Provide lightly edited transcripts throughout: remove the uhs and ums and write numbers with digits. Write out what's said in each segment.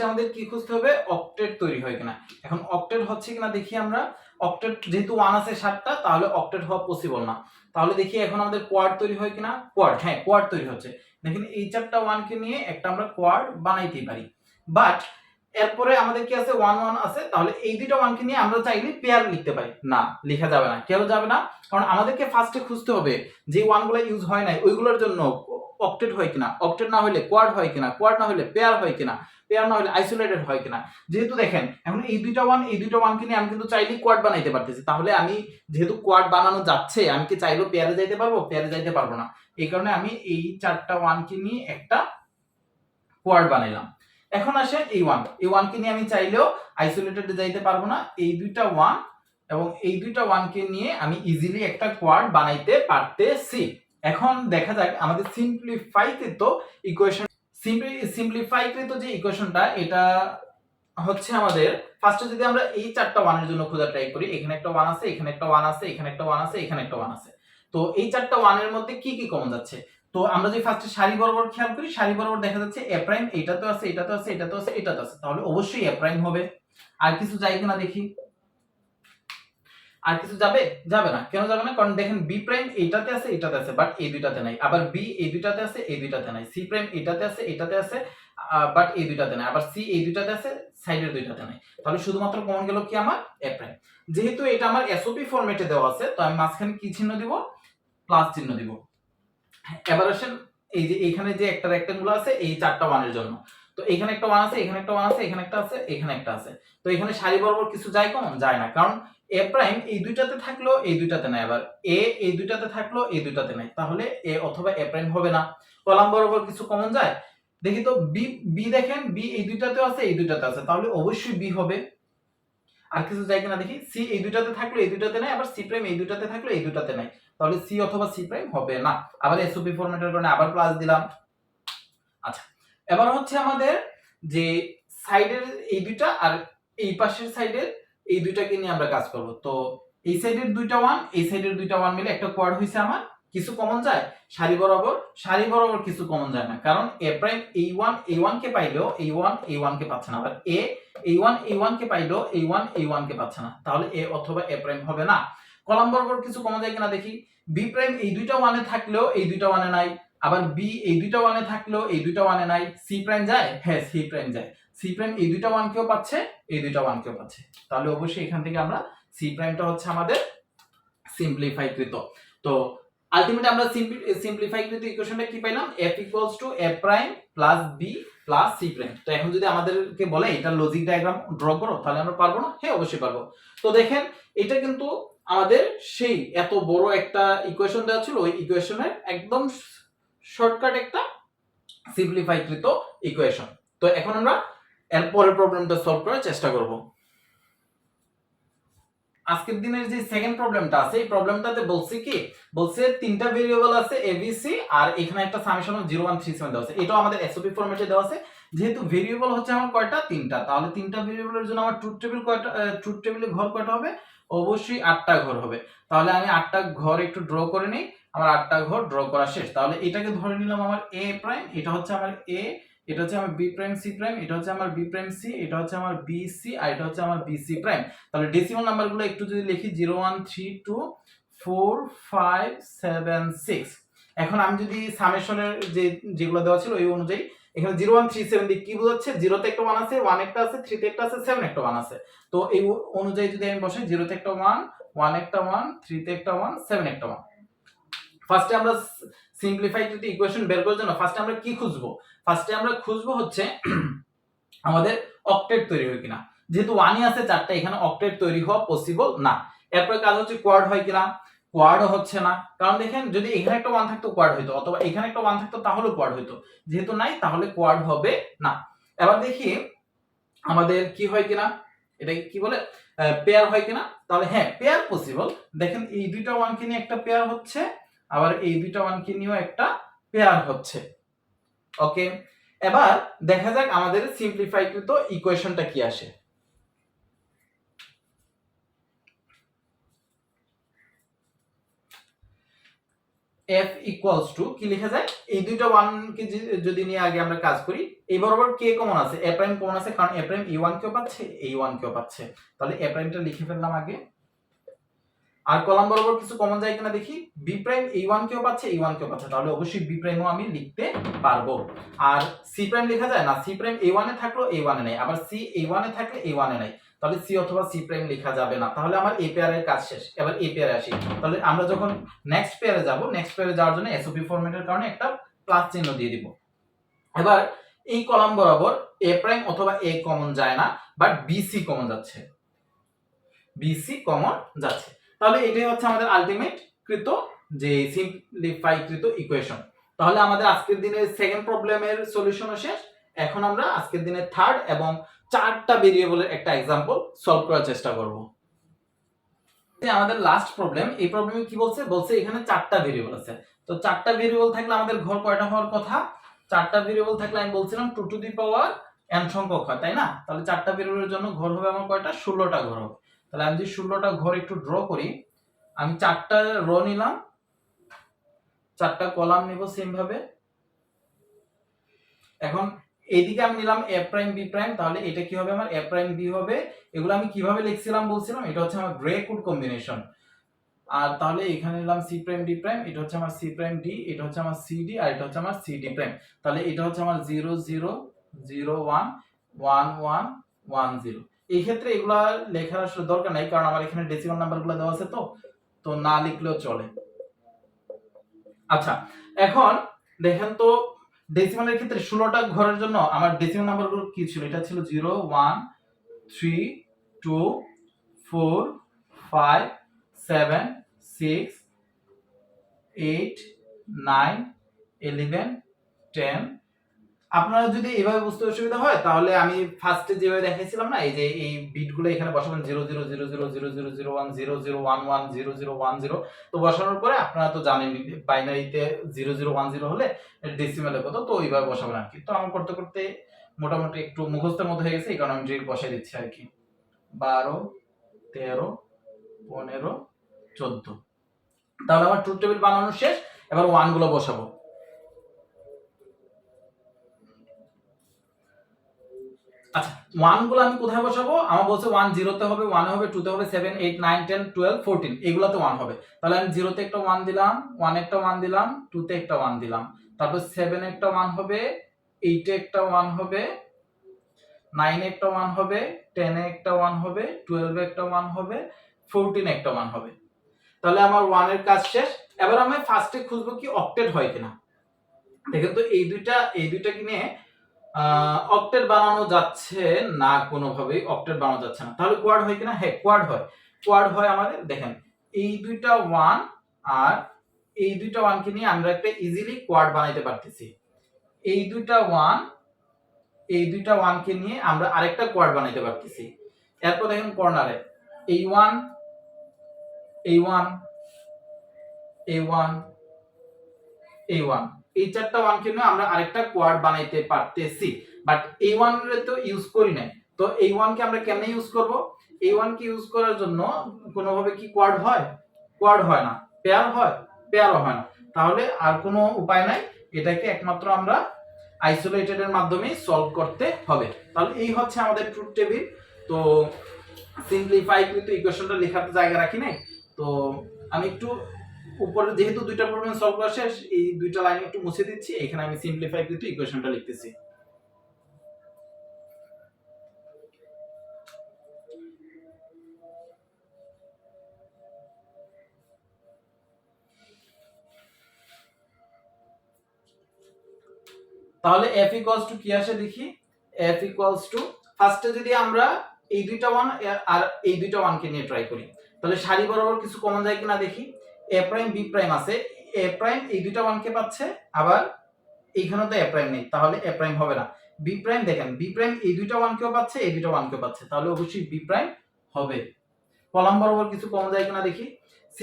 ফার্স্টে আমাদের কি খুঁজতে হবে, অক্টেট তৈরি হয় কিনা। এখন অক্টেট হচ্ছে কিনা দেখি আমরা। অক্টেট যেহেতু 1 আছে 7টা, তাহলে অক্টেট হওয়া পসিবল না। তাহলে দেখি এখন আমাদের কোয়াড তৈরি হয় কিনা। কোয়াড, হ্যাঁ কোয়াড তৈরি হচ্ছে। দেখেন এই 4টা 1 কে নিয়ে একটা আমরা কোয়াড বানাইতেই পারি। বাট এরপরে আমাদের কি আছে, 1 1 আছে, তাহলে এই দুইটা 1 কে নিয়ে আমরা চাইলে পেয়ার লিখতে পারি না, লেখা যাবে না। কেন যাবে না? কারণ আমাদেরকে ফার্স্টে খুঁজতে হবে যে 1 গুলো ইউজ হয় নাই ওইগুলোর জন্য অক্টেট হয় কিনা, অক্টেট না হলে কোয়াড হয় কিনা, কোয়াড না হলে পেয়ার হয় কিনা, পেয়ার না হলে আইসোলেটেড হয় কিনা। যেহেতু দেখেন এখন এই দুইটা 1 এই দুইটা 1 কে নিয়ে আমি কিন্তু চাইলেই কোয়াড বানাইতে পারতেছি। তাহলে আমি যেহেতু কোয়াড বানানো যাচ্ছে, আমি কি চাইলেও পেয়ারে যাইতে পারবো? পেয়ারে যাইতে পারবো না। এই কারণে আমি এই 4টা 1 কে নিয়ে একটা কোয়াড বানাইলাম। এখন আসেন এই 1 কে নিয়ে আমি চাইলেও আইসোলেটেডে যাইতে পারবো না। এই দুইটা 1 এবং এই দুইটা 1 কে নিয়ে আমি ইজিলি একটা কোয়াড বানাইতে পারতেছি। এখন দেখা যাক আমাদের সিম্পলিফাইকৃত ইকুয়েশন, সিম্পলিফাইকৃত যে ইকুয়েশনটা, এটা হচ্ছে আমাদের ফার্স্টে যদি আমরা এই 4টা 1 এর জন্য খোঁজা ট্রাই করি, এখানে একটা 1 আছে, এখানে একটা 1 আছে, এখানে একটা 1 আছে, এখানে একটা 1 আছে। তো এই 4টা 1 এর মধ্যে কি কি কমন যাচ্ছে? তো আমরা যে ফার্স্টে সারি বরাবর খেয়াল করি, সারি বরাবর দেখা যাচ্ছে এ প্রাইম এইটাতে আছে, এটাতে আছে, এটাতে আছে, এটাতে আছে, তাহলে অবশ্যই এ প্রাইম হবে। আর কিছু যায় কিনা দেখি। আর কিছু যাবে? যাবে না। কেন যাবে না? কারণ দেখেন বি প্রাইম এইটাতে আছে, এটাতে আছে, বাট এই দুইটাতে নাই। আবার বি এই দুইটাতে আছে, এই দুইটাতে নাই। সি প্রাইম এটাতে আছে, এটাতে আছে, বাট এই দুইটাতে নাই। আবার সি এই দুইটাতে আছে, সাইডের দুইটাতে নাই। তাহলে শুধুমাত্র কমন গেল কি আমার এ প্রাইম। যেহেতু এটা আমার এসওপি ফরম্যাটে দেওয়া আছে, তো আমি মাঝখানে কি চিহ্ন দিব? প্লাস চিহ্ন দিব। এবার আসেন এই যে এখানে যে একটা রেক্টেঙ্গুল আছে এই 4টা 1 এর জন্য। তো এখানে একটা 1 আছে, এখানে একটা 1 আছে, এখানে একটা আছে, এখানে একটা আছে। তো এখানে সারি বরাবর কিছু যায় কমন? যায় না। কারণ এ প্রাইম এই দুইটাতে থাকলো, এই দুইটাতে নাই। আবার এ এই দুইটাতে থাকলো, এই দুইটাতে নাই। তাহলে এ অথবা এ প্রাইম হবে না। কলাম বরাবর কিছু কমন যায়? দেখি তো বি, বি দেখেন বি এই দুইটাতেও আছে, এই দুইটাতে আছে, তাহলে অবশ্যই বি হবে। আর কিছু যায় কিনা দেখি। সি এই দুইটাতে থাকলো, এই দুইটাতে নাই। আবার সি প্রাইম এই দুইটাতে থাকলো, এই দুইটাতে নাই। তাহলে সি অথবা সি প্রাইম হবে না। আবার এসওপি ফরম্যাটের কারণে আবার প্লাস দিলাম। আচ্ছা, এবার হচ্ছে আমাদের যে সাইডের এই দুইটা আর এই পাশের সাইডের এই দুইটাকে নিয়ে আমরা কাজ করব। তো এই সাইডের দুইটা 1, এই সাইডের দুইটা 1 মিলে একটা কোয়াড হইছে আমার। কিছু কমন যায়? সারি বরাবর কিছু কমন যায় না। কারণ এ প্রাইম এই 1 কে পাইলেও এই 1 কে পাচ্ছে না। আবার এ এই 1 কে পাইলেও এই 1 কে পাচ্ছে না। তাহলে এ অথবা এ প্রাইম হবে না। কলাম বরাবর কিছু কমন যায় কিনা দেখি। বি প্রাইম এই দুইটা 1 এ থাকলেও এই দুইটা 1 এ নাই। আবার বি এই দুইটা 1 এ থাকলেও এই দুইটা 1 এ নাই। সি প্রাইম যায়? হ্যাঁ সি প্রাইম যায়। সি প্রাইম এই দুইটা 1 কেও পাচ্ছে, এই দুইটা 1 কেও পাচ্ছে। তাহলে অবশ্যই এখান থেকে আমরা সি প্রাইমটা হচ্ছে আমাদের সিম্পলিফাইকৃত। তো আলটিমেটলি আমরা সিম্পলিফাইকৃত ইকুয়েশনটা কি পাইলাম? f a prime plus b plus c prime. তো এখন যদি আমাদেরকে বলে এটা লজিক ডায়াগ্রাম ড্র করো, তাহলে আমরা পারবো না? হ্যাঁ অবশ্যই পারবো। তো দেখেন এটা কিন্তু আমাদের সেই এত বড় একটা ইকুয়েশন দেওয়া ছিল, ওই ইকুয়েশনের একদম শর্টকাট একটা সিম্পলিফাইকৃত ইকুয়েশন। তো এখন আমরা এর পরের প্রবলেমটা সলভ করার চেষ্টা করব। আজকের দিনের যে সেকেন্ড প্রবলেমটা আছে, এই প্রবলেমটাতে বলছে কি, বলছে তিনটা ভেরিয়েবল আছে এবিসি আর এখানে একটা সামেশন অফ 0137 দেওয়া আছে। এটাও আমাদের এসওপি ফরম্যাটে দেওয়া আছে। যেহেতু ভেরিয়েবল হচ্ছে আমার কয়টা? তিনটা, তাহলে তিনটা ভেরিয়েবলের জন্য আমার ট্রুথ টেবিল কয়টা, ট্রুথ টেবিলে ঘর কয়টা হবে? অবশ্যই 8টা ঘর হবে। তাহলে আমি 8টা ঘর একটু ড্র করে নেই। আমার 8টা ঘর ড্র করা শেষ। তাহলে এটাকে ধরে নিলাম আমার এ প্রাইম, এটা হচ্ছে আমার এ, এটা হচ্ছে আমার বি প্রাইম সি প্রাইম, এটা হচ্ছে আমার বি প্রাইম সি, এটা হচ্ছে আমার বি সি, আর এটা হচ্ছে আমার বি সি প্রাইম। তাহলে ডেসিমাল নাম্বারগুলো একটু যদি লিখি 0 1 3 2 4 5 7 6। এখন আমি যদি সামেশনের যেগুলো দেওয়া ছিল ওই অনুযায়ী এখানে 0 1 3 7 দিয়ে কি বোঝাচ্ছে? 0 তে একটা 1 আছে, 1 একটা আছে, 3 তে একটা আছে, 7 একটা 1 আছে। তো এই অনুযায়ী যদি আমি বসাই 0 তে একটা 1, 1 একটা 1, 3 তে একটা 1, 7 একটা 1। ফার্স্টে আমরা সিম্পলিফাইড ইকুয়েশন বের করার জন্য ফার্স্টে আমরা কি খুঁজবো? ফার্স্টে আমরা খুঁজবো হচ্ছে আমাদের অক্টেট তৈরি হয় কিনা। যেহেতু 1ই আছে 4টা, এখানে অক্টেট তৈরি হওয়া পসিবল না। এরপর কাজ হচ্ছে কোয়াড হয় কিনা। কোয়াডও হচ্ছে না, কারণ দেখেন যদি এখানে একটা 1 থাকতো কোয়াড হইতো, অথবা এখানে একটা 1 থাকতো তাহলে কোয়াড হইতো। যেহেতু নাই তাহলে কোয়াড হবে না। এবার দেখি আমাদের কি হয় কিনা, এটা কি বলে পেয়ার হয় কিনা। তাহলে হ্যাঁ পেয়ার পসিবল। দেখেন এই দুইটা 1 কে নিয়ে একটা পেয়ার হচ্ছে, আবার এই দুইটা 1 কে নিয়েও একটা পেয়ার হচ্ছে। ওকে, এবার দেখা যাক আমাদের সিম্পলিফাইকৃত ইকুয়েশনটা কি আসে। f ইকুয়ালস টু কি লেখা যায়, এই দুইটা 1 কে যদি নিয়ে আগে আমরা কাজ করি, এই বরাবর কে কমন আছে, a প্রাইম কমন আছে, কারণ a প্রাইম e1 কেও পাচ্ছে e1 কেও পাচ্ছে, তাহলে a প্রাইমটা লিখে ফেললাম আগে। আর কলাম বরাবর কিছু কমন যায় কিনা দেখি, b প্রাইম e1 কেও পাচ্ছে e1 কেও পাচ্ছে, তাহলে অবশ্যই b প্রাইমও আমি লিখতে পারবো। আর c প্রাইম লেখা যায় না, c প্রাইম a1 এ থাকলো a1 এ নাই, আবার c a1 এ থাকলে a1 এ নাই, তাহলে c অথবা c প্রাইম লেখা যাবে না। তাহলে আমার a পেয়ারের কাজ শেষ। এবার a পেয়ারে আসি, তাহলে আমরা যখন নেক্সট পেয়ারে যাব, নেক্সট পেয়ারে যাওয়ার জন্য এসওপি ফরম্যাটের কারণে একটা প্লাস চিহ্ন দিয়ে দিব। এবার এই কলাম বরাবর a প্রাইম অথবা a কমন যায় না, বাট bc কমন যাচ্ছে, bc কমন যাচ্ছে। তাহলে এটাই হচ্ছে আমাদের আলটিমেট কৃত যে সিম্পলিফাই কৃত ইকুয়েশন। তাহলে আমাদের আজকের দিনের সেকেন্ড প্রবলেমের সলিউশনও শেষ। এখন আমরা আজকের দিনের থার্ড এবং চারটা ভেরিয়েবলের একটা एग्जांपल সলভ করার চেষ্টা করব। আমাদের লাস্ট প্রবলেম, এই প্রবলেমে কি বলছে, বলছে এখানে চারটা ভেরিয়েবল আছে। তো চারটা ভেরিয়েবল থাকলে আমাদের ঘর কয়টা হওয়ার কথা, চারটা ভেরিয়েবল থাকলে আমি বলছিলাম 2 টু দি পাওয়ার n সংখ্যক হয়, তাই না? তাহলে চারটা ভেরিয়েবলের জন্য ঘর হবে আমার কয়টা, 16টা ঘর হবে। তাহলে আমি যদি 16টা ঘর একটু ড্র করি, আমি চারটা রো নিলাম, চারটা কলাম নিব সেম ভাবে। এখন এইদিকে আমি নিলাম a প্রাইম b প্রাইম, তাহলে এটা কি হবে, আমার a প্রাইম b হবে। এগুলো আমি কিভাবে লিখছিলাম বলছিলাম, এটা হচ্ছে আমার গ্রে কোড কম্বিনেশন। আর তাহলে এখানে নিলাম c প্রাইম d প্রাইম, এটা হচ্ছে আমার c প্রাইম d, এটা হচ্ছে আমার cd, আর এটা হচ্ছে আমার cd প্রাইম। তাহলে এটা হচ্ছে আমার 0 0 0 1 1 1 1 0। এই ক্ষেত্রে এগুলা লেখার আসলে দরকার নাই, কারণ আমার এখানে ডেসিমাল নাম্বারগুলো দেওয়া আছে, তো না লিখলেও চলে। আচ্ছা, এখন দেখেন তো ডেসিমালের ক্ষেত্রে 16টা ঘরের জন্য আমার ডেসিমাল নাম্বারগুলো কি ছিল, এটা ছিল 0 1 3 2 4 5 7 6 8 9 11 10। আপনারা যদি এভাবে বুঝতে অসুবিধা হয়, তাহলে আমি ফার্স্টে যেভাবে দেখাইছিলাম না, এই যে এই বিটগুলো এখানে বসাবেন 0 0 0 0 0 0 0 1 0 0 1 1 0 0 1 0। তো বসানোর পরে আপনারা তো জানেন বাইনারিতে 0 0 1 0 হলে ডেসিমালে কত, তো এইভাবে বসাবেন আর কি। তো আমি করতে করতে মোটামুটি একটু মুখস্থের মধ্যে হয়ে গেছে, এই কারণে আমি ডিরেক্ট বসাই দিচ্ছি আর কি। 12 13 15 14। তাহলে আমার ট্রুথ টেবিল বানানো শেষ। এবার ওয়ান গুলো বসাবো। আচ্ছা, ওয়ান গুলো আমি কোথায় বসাবো, আমার বলছে 1 0 তে হবে, 1 হবে, 2 তে হবে, 7 8 9 10 12 14, এগুলাতে 1 হবে। তাহলে আমি 0 তে একটা 1 দিলাম, 1 একটা 1 দিলাম, 2 তে একটা 1 দিলাম, তারপর 7 একটা 1 হবে, 8 এ একটা 1 হবে, 9 এ একটা 1 হবে, 10 এ একটা 1 হবে, 12 এ একটা 1 হবে, 14 এ একটা 1 হবে। তাহলে আমার 1 এর কাজ শেষ। এবার আমি ফার্স্টে খুঁজবো কি অক্টেট হয় কিনা। দেখেন তো এই দুইটা কি নিয়ে অক্টেট বানানো যাচ্ছে না, কোনোভাবেই অক্টেট বানানো যাচ্ছে না। তাহলে কোয়াড হয় কিনা, হ্যাঁ কোয়াড হয়। কোয়াড হয় আমাদের, দেখেন এই দুইটা 1 আর এই দুইটা 1 কে নিয়ে আমরা একটা ইজিলি কোয়াড বানাইতে পারতেছি। এই দুইটা 1 কে নিয়ে আমরা আরেকটা কোয়াড বানাইতে পারতেছি। এরপর দেখেন কর্নারে এই 1 এই 1 এই 1 এই 1, এই চারটা 1 কে নিয়ে আমরা আরেকটা কোয়াড বানাইতে পারতেছি, বাট এই 1 এর তো ইউজ করি নাই। তো এই 1 কে আমরা কেমনে ইউজ করব, এই 1 কে ইউজ করার জন্য কোনোভাবে কি কোয়াড হয়, কোয়াড হয় না। পেয়ার হয়, পেয়ারও হয় না। তাহলে আর কোনো উপায় নাই, এটাকে একমাত্র আমরা আইসোলেটেড এর মাধ্যমে সলভ করতে হবে। তাহলে এই হচ্ছে আমাদের ট্রুথ টেবিল। তো সিম্পলিফাই কিন্তু ইকুয়েশনটা লেখার জায়গা রাখি নাই, তো আমি একটু উপরে যেহেতু দুইটা প্রবলেম সলভ করা শেষ, এই দুইটা লাইন একটু মুছে দিচ্ছি, এখানে আমি সিম্পলিফাই কিন্তু ইকুয়েশনটা লিখতেছি। তাহলে f ইকুয়ালস টু কি আসে দেখি, f ইকুয়ালস টু ফার্স্টে যদি আমরা এই দুইটা 1 আর এই দুইটা 1 কে নিয়ে ট্রাই করি, তাহলে সারি বরাবর কিছু কমন যায় কিনা দেখি। a প্রাইম b প্রাইম আছে, a প্রাইম এই দুইটা 1 কে পাচ্ছে, আবার এইখানে তো a প্রাইম নেই, তাহলে a প্রাইম হবে না। b প্রাইম দেখেন b প্রাইম এই দুইটা 1 কেও পাচ্ছে, এই দুইটা 1 কেও পাচ্ছে, তাহলে অবশ্যই b প্রাইম হবে। কলাম বরাবর কিছু কমন যায় কিনা দেখি। c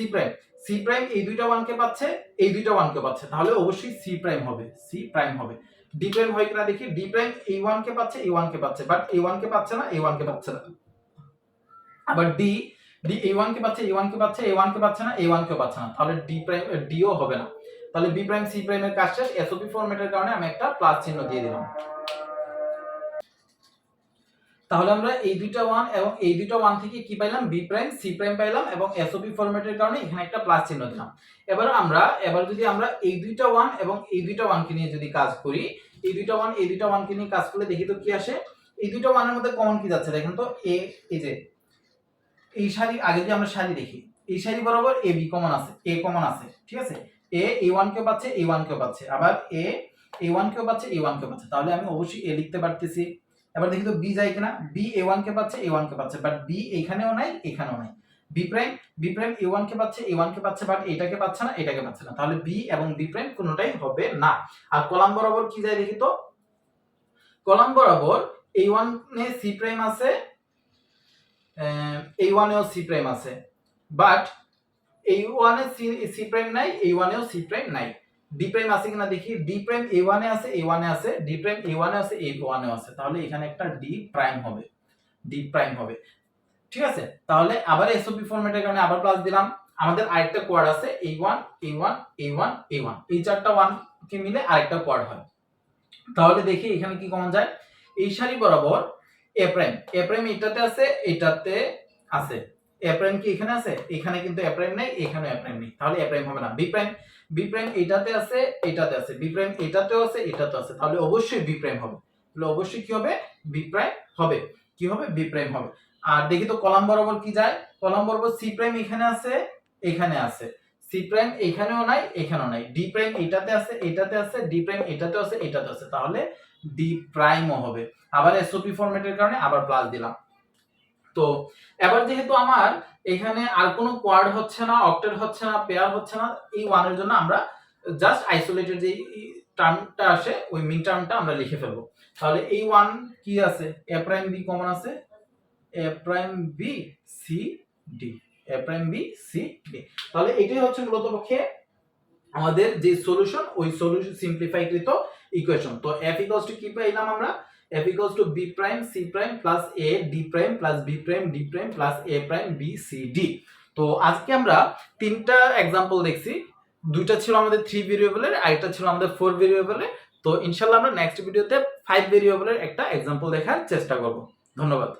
প্রাইম এই দুইটা 1 কে পাচ্ছে, এই দুইটা 1 কে পাচ্ছে, তাহলে অবশ্যই c প্রাইম হবে, c প্রাইম হবে। d প্রাইম হয় কিনা দেখি, d প্রাইম এই 1 কে পাচ্ছে, এই 1 কে পাচ্ছে, বাট এই 1 কে পাচ্ছে না, এই 1 কে পাচ্ছে না। আবার d এই 1 কে পাচ্ছে, এই 1 কে পাচ্ছে, এই 1 কে পাচ্ছে না, এই 1 কেও পাচ্ছে না, তাহলে d প্রাইম d ও হবে না। তাহলে বি প্রাইম সি প্রাইমের কাজ শেষ, এসওপি ফরম্যাটের কারণে আমি একটা প্লাস চিহ্ন দিয়ে দিলাম। তাহলে আমরা এই দুইটা 1 এবং এই দুইটা 1 থেকে কি পাইলাম, বি প্রাইম সি প্রাইম পাইলাম এবং এসওপি ফরম্যাটের কারণে এখানে একটা প্লাস চিহ্ন দিলাম। এবার যদি আমরা এই দুইটা 1 এবং এই দুইটা 1 কে নিয়ে যদি কাজ করি, এই দুইটা 1 এই দুইটা 1 কে নিয়ে কাজ করলে দেখি তো কি আসে। এই দুইটা 1 এর মধ্যে কমন কি যাচ্ছে দেখেন তো, এই যে এই সারি, আগে যদি আমরা সারি দেখি, এই সারি বরাবর এ বি কমন আছে, এ কমন আছে, ঠিক আছে, এ 1 কেও পাচ্ছে, এ 1 কেও পাচ্ছে, আবার এ 1 কেও পাচ্ছে, এ 1 কেও পাচ্ছে, তাহলে আমি অবশ্যই এ লিখতে পারতেছি। এবার দেখি তো বি যায় কিনা, বি এ 1 কে পাচ্ছে, এ 1 কে পাচ্ছে, বাট বি এখানেও নাই এখানেও নাই। বি প্রাইম এ 1 কে পাচ্ছে, এ 1 কে পাচ্ছে, বাট এটাকে পাচ্ছে না এটাকে পাচ্ছে না, তাহলে বি এবং বি প্রাইম কোনোটাই হবে না। আর কলাম বরাবর কি যায় দেখি তো, কলাম বরাবর এই 1 এ সি প্রাইম আছে, এই 1 এও সি প্রাইম আছে, বাট এই 1 এ সি প্রাইম নাই, এই 1 এও সি প্রাইম নাই। ডি প্রাইম আছে কিনা দেখি, ডি প্রাইম এ 1 এ আছে, এ 1 এ আছে, ডি প্রাইম এ 1 এ আছে, এ 1 এও আছে, তাহলে এখানে একটা ডি প্রাইম হবে, ডি প্রাইম হবে, ঠিক আছে। তাহলে আবার এসওপি ফরম্যাটের কারণে আবার প্লাস দিলাম। আমাদের আরেকটা কোয়াড আছে, a1 a1 a1 a1, এই চারটা 1 কে মিলে আরেকটা কোয়াড হয়। তাহলে দেখি এখানে কি কমন যায়, এই সারি বরাবর এ প্রাইম এটাতে আছে, এটাতে আছে, এ প্রাইম কি এখানে আছে, এখানে কিন্তু এ প্রাইম নাই, এখানে এ প্রাইম নেই, তাহলে এ প্রাইম হবে না। বি প্রাইম এটাতে আছে, এটাতে আছে, বি প্রাইম এটাতেও আছে, এটাতেও আছে, তাহলে অবশ্যই বি প্রাইম হবে, তাহলে অবশ্যই কি হবে, বি প্রাইম হবে, কি হবে, বি প্রাইম হবে। আর দেখি তো কলাম বরাবর কি যায়, কলাম বরাবর সি প্রাইম এখানে আছে, এখানে আছে, সি প্রাইম এখানেও নাই এখানেও নাই, ডি প্রাইম এটাতে আছে, এটাতে আছে, ডি প্রাইম এটাতেও আছে, এটাতে আছে, তাহলে ডি প্রাইমও হবে। আবার এসওপি ফরম্যাটের কারণে আবার প্লাস দিলাম। তো এবার যেহেতু আমার এখানে আর কোনো কোয়াড হচ্ছে না, অক্টেট হচ্ছে না, পেয়ার হচ্ছে না, এই 1 এর জন্য আমরা জাস্ট আইসোলেটেড যে টার্মটা আসে ওই মিন টার্মটা আমরা লিখে ফেলবো। তাহলে এই 1 কি আছে, এ প্রাইম বি কমন আছে, এ প্রাইম বি সি ডি, এ প্রাইম বি সি ডি। তাহলে এটাই হচ্ছে মূলত পক্ষে আমাদের যে সলিউশন, ওই সলিউশন সিম্পলিফাইকৃত ইকুয়েশন। তো f ইকুয়ালস টু কি পাইলাম আমরা, f equals to b prime c prime plus a d prime plus b prime d prime plus a prime b c d। তো আজকে আমরা তিনটা एग्जांपल দেখছি, দুইটা ছিল আমাদের 3 ভেরিয়েবলের, আরেকটা ছিল আমাদের 4 ভেরিয়েবলের। তো ইনশাআল্লাহ আমরা নেক্সট ভিডিওতে 5 ভেরিয়েবলের একটা एग्जांपल দেখার চেষ্টা করব। ধন্যবাদ।